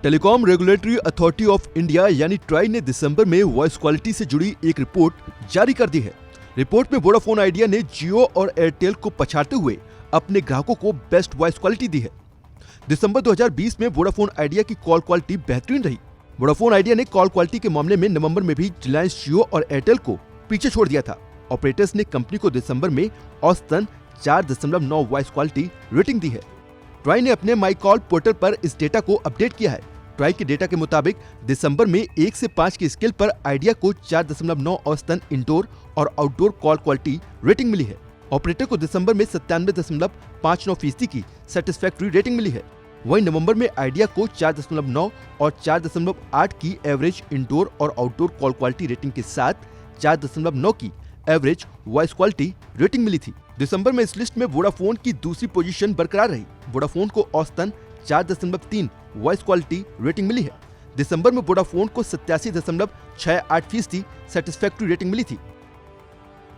Telecom regulatory authority of India यानी try ने दिसंबर में वॉइस क्वालिटी से जुड़ी एक रिपोर्ट जारी कर दी है। रिपोर्ट में वोडाफोन आइडिया ने जियो और एयरटेल को पछाड़ते हुए अपने ग्राहकों को बेस्ट वॉइस क्वालिटी दी है। दिसंबर 2020 में वोडाफोन आइडिया की कॉल क्वालिटी बेहतरीन रही। वोडाफोन आइडिया ने कॉल क्वालिटी के मामले में नवंबर में भी रिलायंस जियो और एयरटेल को पीछे छोड़ दिया था। ऑपरेटर्स ने कंपनी को दिसंबर में औसतन 4.9 वॉइस क्वालिटी रेटिंग दी है। ट्राई ने अपने माई कॉल पोर्टल पर इस डेटा को अपडेट किया है। ट्राई के डेटा के मुताबिक दिसंबर में 1 से 5 की स्केल पर आइडिया को 4.9 औसतन इंडोर और आउटडोर कॉल क्वालिटी रेटिंग मिली है। ऑपरेटर को दिसंबर में 97.59% की सेटिस्फैक्ट्री रेटिंग मिली है। वहीं नवंबर में आइडिया को 4.9 और 4.8 की एवरेज इंडोर और आउटडोर कॉल क्वालिटी रेटिंग के साथ 4.9 की एवरेज वॉइस क्वालिटी रेटिंग मिली थी। दिसंबर में इस लिस्ट में वोडाफोन की दूसरी पोजीशन बरकरार रही। वोडाफोन को औसतन 4.3 वॉइस क्वालिटी रेटिंग मिली है। दिसंबर में वोडाफोन को 87.68% सेटिस्फैक्ट्री रेटिंग मिली थी।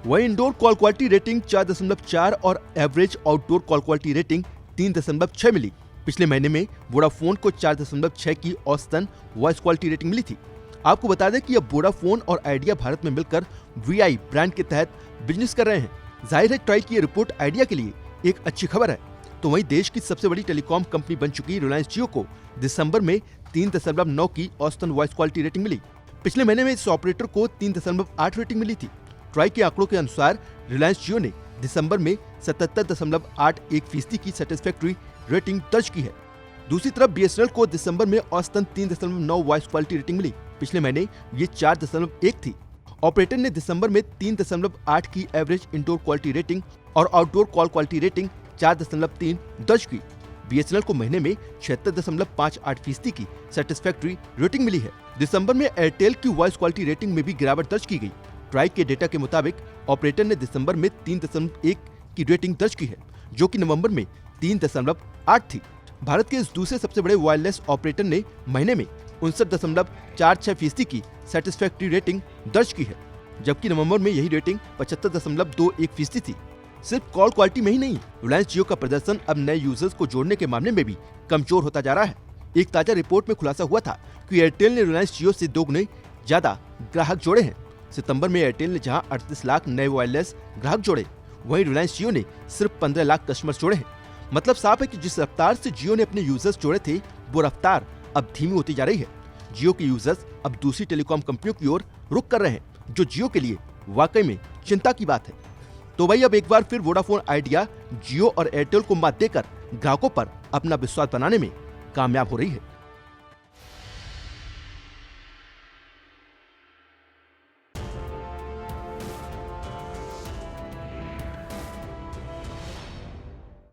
वहीं इंडोर कॉल क्वालिटी रेटिंग 4.4 और average outdoor call quality rating 3.6 मिली। पिछले महीने में वोडाफोन को 4.6 की औसतन वॉइस क्वालिटी रेटिंग मिली थी। आपको बता दें कि अब वोडाफोन और आइडिया भारत में मिलकर वीआई ब्रांड के तहत बिजनेस कर रहे हैं। जाहिर है ट्राई की ये रिपोर्ट आइडिया के लिए एक अच्छी खबर है। तो वहीं देश की सबसे बड़ी टेलीकॉम कंपनी बन चुकी रिलायंस जियो को दिसंबर में 3.9 की औसतन वॉइस क्वालिटी रेटिंग मिली। पिछले महीने में इस ऑपरेटर को 3.8 रेटिंग मिली थी। ट्राई के आंकड़ों के अनुसार रिलायंस जियो ने दिसंबर में 77.81% की सेटिस्फैक्ट्री रेटिंग दर्ज की है। दूसरी तरफ बीएसएनएल को दिसंबर में औसतन 3.9 वॉइस क्वालिटी रेटिंग मिली। पिछले महीने ये 4.1 थी। ऑपरेटर ने दिसंबर में 3.8 की एवरेज इंडोर क्वालिटी रेटिंग और आउटडोर कॉल क्वालिटी रेटिंग 4.3 दर्ज की। बीएसएनएल को महीने में 76.58% की सेटिस्फैक्ट्री रेटिंग मिली है। दिसंबर में एयरटेल की वॉइस क्वालिटी रेटिंग में भी गिरावट दर्ज की गई। ट्राई के डेटा के मुताबिक ऑपरेटर ने दिसंबर में 3.1 की रेटिंग दर्ज की है, जो कि नवंबर में 3.8 थी। भारत के इस दूसरे सबसे बड़े वायरलेस ऑपरेटर ने महीने में 59.46% की सेटिस्फैक्ट्री रेटिंग दर्ज की है, जबकि नवंबर में यही रेटिंग 75.21% थी। सिर्फ कॉल क्वालिटी में ही नहीं, रिलायंस जियो का प्रदर्शन अब नए यूजर्स को जोड़ने के मामले में भी कमजोर होता जा रहा है। एक ताजा रिपोर्ट में खुलासा हुआ था कि एयरटेल ने रिलायंस जियो से 2 गुने ज्यादा ग्राहक जोड़े हैं। सितंबर में एयरटेल ने जहां 38 लाख नए वायरलेस ग्राहक जोड़े, वहीं रिलायंस जियो ने सिर्फ 15 लाख कस्टमर्स जोड़े हैं। मतलब साफ है कि जिस रफ्तार से जियो ने अपने यूजर्स जोड़े थे, वो रफ्तार अब धीमी होती जा रही है। जियो के यूजर्स अब दूसरी टेलीकॉम कंपनियों की ओर रुख कर रहे हैं, जो जियो के लिए वाकई में चिंता की बात है। तो भाई अब एक बार फिर वोडाफोन आइडिया जियो और एयरटेल को मात देकर ग्राहकों पर अपना विश्वास बनाने में कामयाब हो रही है।